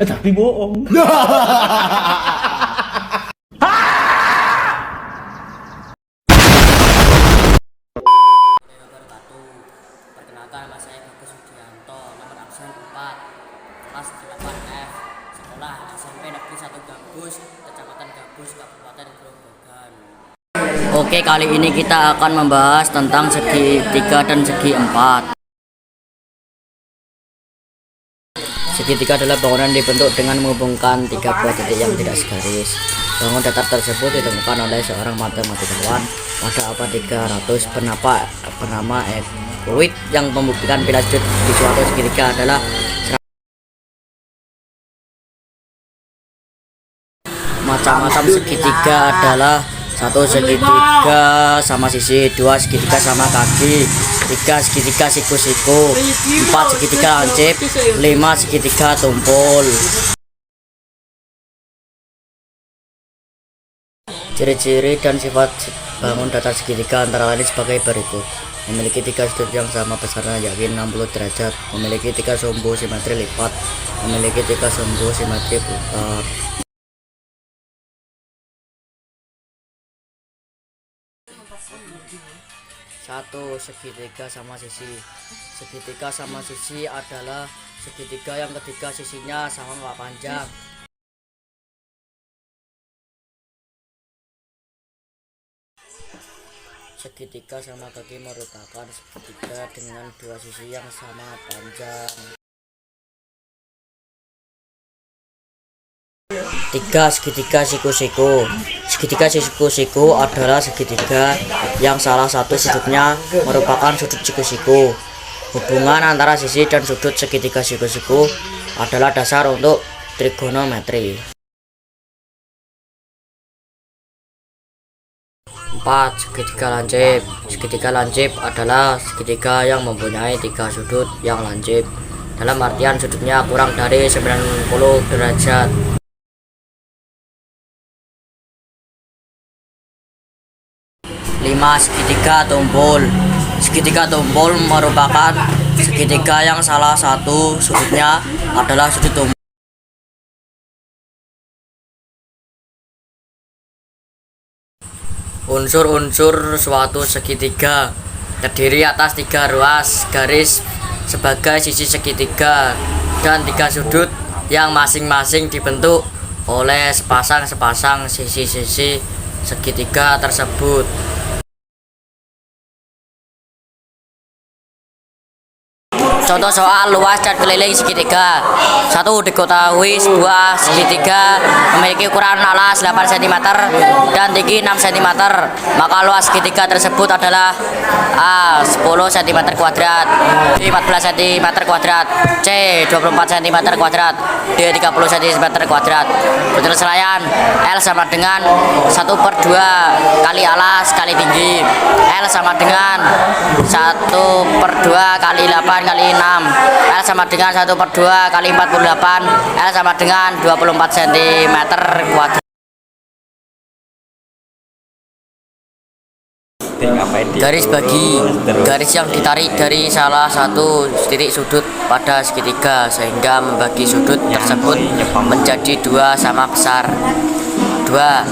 Tapi bohong. Perkenalkan, nama saya Bagus Sugianto, nomor absen 4, kelas 8F, sekolah SMP Negeri 1 Gabus, Kecamatan Gabus, Kabupaten Grobogan. Oke, kali ini kita akan membahas tentang segi 3 dan segi 4. Segitiga adalah bangunan dibentuk dengan menghubungkan 3 buah titik yang tidak segaris. Bangunan datar tersebut ditemukan oleh seorang matematikawan pada abad 300 bernama Euclid yang membuktikan bila sudut di suatu segitiga adalah macam-macam segitiga adalah: 1 segitiga sama sisi, 2 segitiga sama kaki, 3 segitiga siku-siku, 4 segitiga lancip, 5 segitiga tumpul. Ciri-ciri dan sifat bangun datar segitiga antara lain sebagai berikut: memiliki 3 sudut yang sama besarnya yakni 60 derajat, memiliki 3 sumbu simetri lipat, memiliki 3 sumbu simetri putar. Satu, segitiga sama sisi. Segitiga sama sisi adalah segitiga yang ketiga sisinya sama panjang. Segitiga sama kaki merupakan segitiga dengan 2 sisi yang sama panjang. 3. Segitiga siku-siku. Segitiga siku-siku adalah segitiga yang salah satu sudutnya merupakan sudut siku-siku. Hubungan antara sisi dan sudut segitiga siku-siku adalah dasar untuk trigonometri. 4. Segitiga lancip. Segitiga lancip adalah segitiga yang mempunyai 3 sudut yang lancip, dalam artian sudutnya kurang dari 90 derajat. 5. Segitiga tumpul. Segitiga tumpul merupakan segitiga yang salah satu sudutnya adalah sudut tumpul. Unsur-unsur suatu segitiga terdiri atas 3 ruas garis sebagai sisi segitiga dan 3 sudut yang masing-masing dibentuk oleh sepasang sisi-sisi segitiga tersebut. Contoh soal luas dan keliling segitiga. 1. Diketahui sebuah segitiga memiliki ukuran alas 8 cm dan tinggi 6 cm, maka luas segitiga tersebut adalah A. 10 cm², B. 14 cm², C. 24 cm², D. 30 cm². Penyesuaian L sama dengan 1/2 kali alas kali tinggi. L sama dengan 1/2 kali 8 kali 6. L sama dengan 1/2 kali 48. L sama dengan 24 cm². Garis bagi, garis yang ditarik dari salah satu titik sudut pada segitiga sehingga membagi sudut tersebut menjadi 2 sama besar. 2.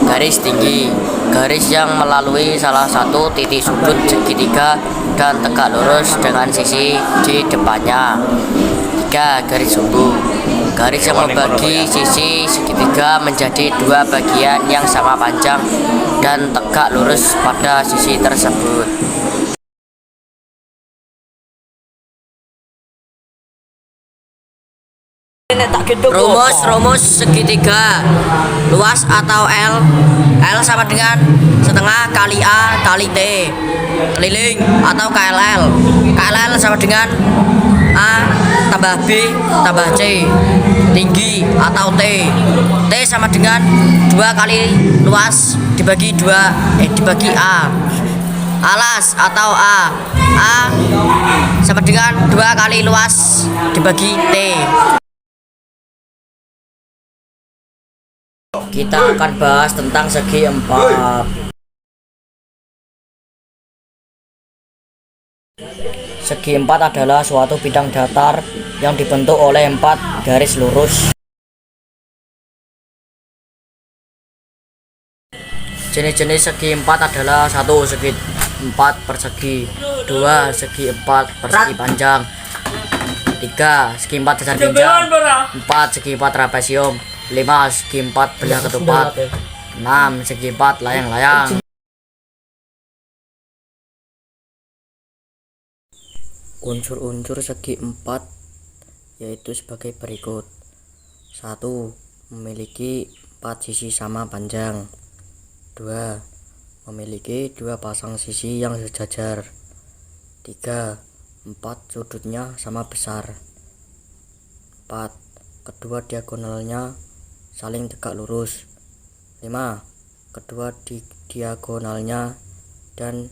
Garis tinggi, garis yang melalui salah satu titik sudut segitiga dan tegak lurus dengan sisi di depannya. 3. Garis sumbu, garis yang membagi sisi segitiga menjadi 2 bagian yang sama panjang dan tegak lurus pada sisi tersebut. Rumus segitiga. Luas atau L sama dengan setengah kali A kali T. Keliling atau KLL sama dengan A tambah B tambah C. Tinggi atau T sama dengan 2 kali luas dibagi A. Alas atau A sama dengan 2 kali luas dibagi T. Kita akan bahas tentang segi 4. Segi empat adalah suatu bidang datar yang dibentuk oleh 4 garis lurus. Jenis-jenis segi empat adalah 1. Segi empat persegi, 2. Segi empat persegi panjang, 3. Segi empat cacar ginjal, 4. Segi empat trapesium, 5. Segi empat belah ketupat, 6. Segi empat layang-layang. Unsur-unsur segi empat yaitu sebagai berikut. 1. Memiliki 4 sisi sama panjang. 2. Memiliki 2 pasang sisi yang sejajar. 3. 4 sudutnya sama besar. 4. Kedua diagonalnya saling tegak lurus. 5. Kedua diagonalnya dan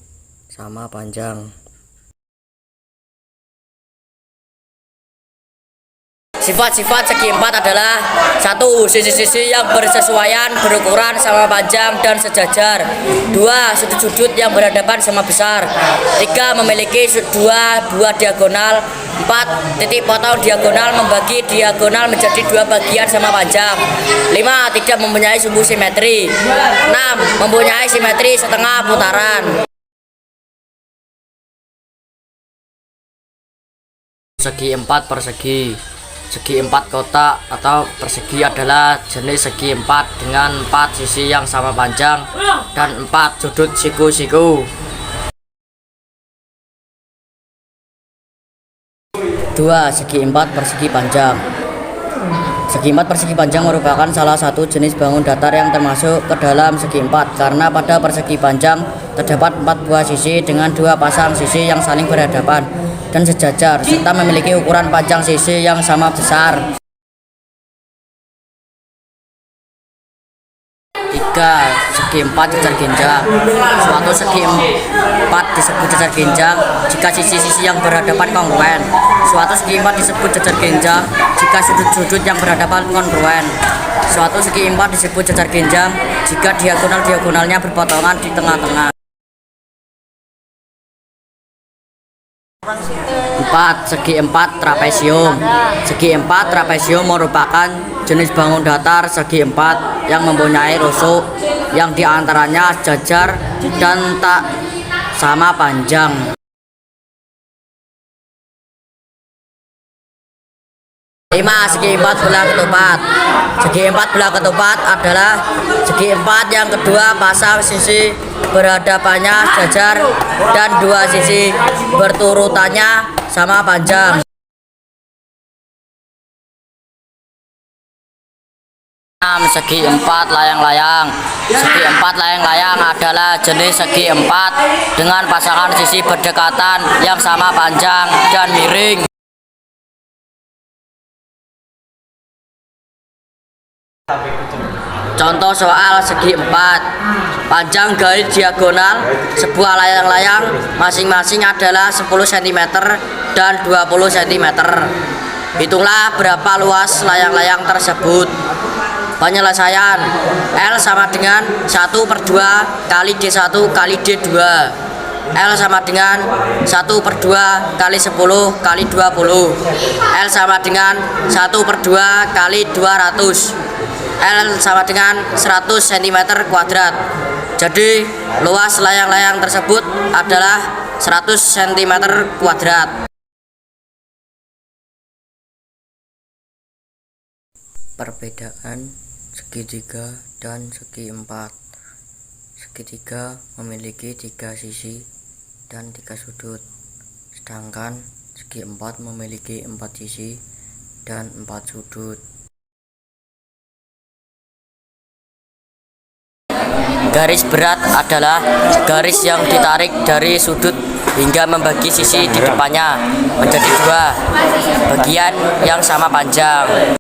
sama panjang. Sifat-sifat segi empat adalah 1. Sisi-sisi yang bersesuaian, berukuran sama panjang dan sejajar. 2. Sudut-sudut yang berhadapan sama besar. 3. Memiliki 2 buah diagonal. 4. Titik potong diagonal membagi diagonal menjadi 2 bagian sama panjang. 5. Tidak mempunyai sumbu simetri. 6. Mempunyai simetri setengah putaran. Segi empat persegi. Segi empat kotak atau persegi adalah jenis segi empat dengan 4 sisi yang sama panjang dan 4 sudut siku-siku. 2. Segi empat persegi panjang. Segi empat persegi panjang merupakan salah satu jenis bangun datar yang termasuk ke dalam segi empat, karena pada persegi panjang terdapat 4 buah sisi dengan 2 pasang sisi yang saling berhadapan dan sejajar, serta memiliki ukuran panjang sisi yang sama besar. 3. Segi empat cacar ginjal. Suatu segi empat disebut cacar ginjal jika sisi-sisi yang berhadapan kongruen. Suatu segi empat disebut cacar ginjal jika sudut-sudut yang berhadapan kongruen. Suatu segi empat disebut cacar ginjal jika diagonal-diagonalnya berpotongan di tengah-tengah. 4. Segi empat trapesium. Segi empat trapesium merupakan jenis bangun datar segi empat yang mempunyai rusuk yang diantaranya sejajar dan tak sama panjang. 5. Segi empat belah ketupat. Segi empat belah ketupat adalah segi empat yang kedua pasang sisi berhadapannya sejajar dan 2 sisi berturutannya sama panjang. 6. Segi empat layang-layang. Segi empat layang-layang adalah jenis segi empat dengan pasangan sisi berdekatan yang sama panjang dan miring. Contoh soal segi empat. Panjang garis diagonal sebuah layang-layang masing-masing adalah 10 cm dan 20 cm. Hitunglah berapa luas layang-layang tersebut. Penyelesaian. L sama dengan 1/2 kali D1 kali D2. L sama dengan 1/2 kali 10 kali 20. L sama dengan 1/2 kali 200. L sama dengan 100 cm kuadrat. Jadi luas layang-layang tersebut adalah 100 cm kuadrat. Perbedaan segitiga dan segi empat. Segitiga memiliki 3 sisi dan 3 sudut, sedangkan segi empat memiliki 4 sisi dan 4 sudut. Garis berat adalah garis yang ditarik dari sudut hingga membagi sisi di depannya menjadi 2 bagian yang sama panjang.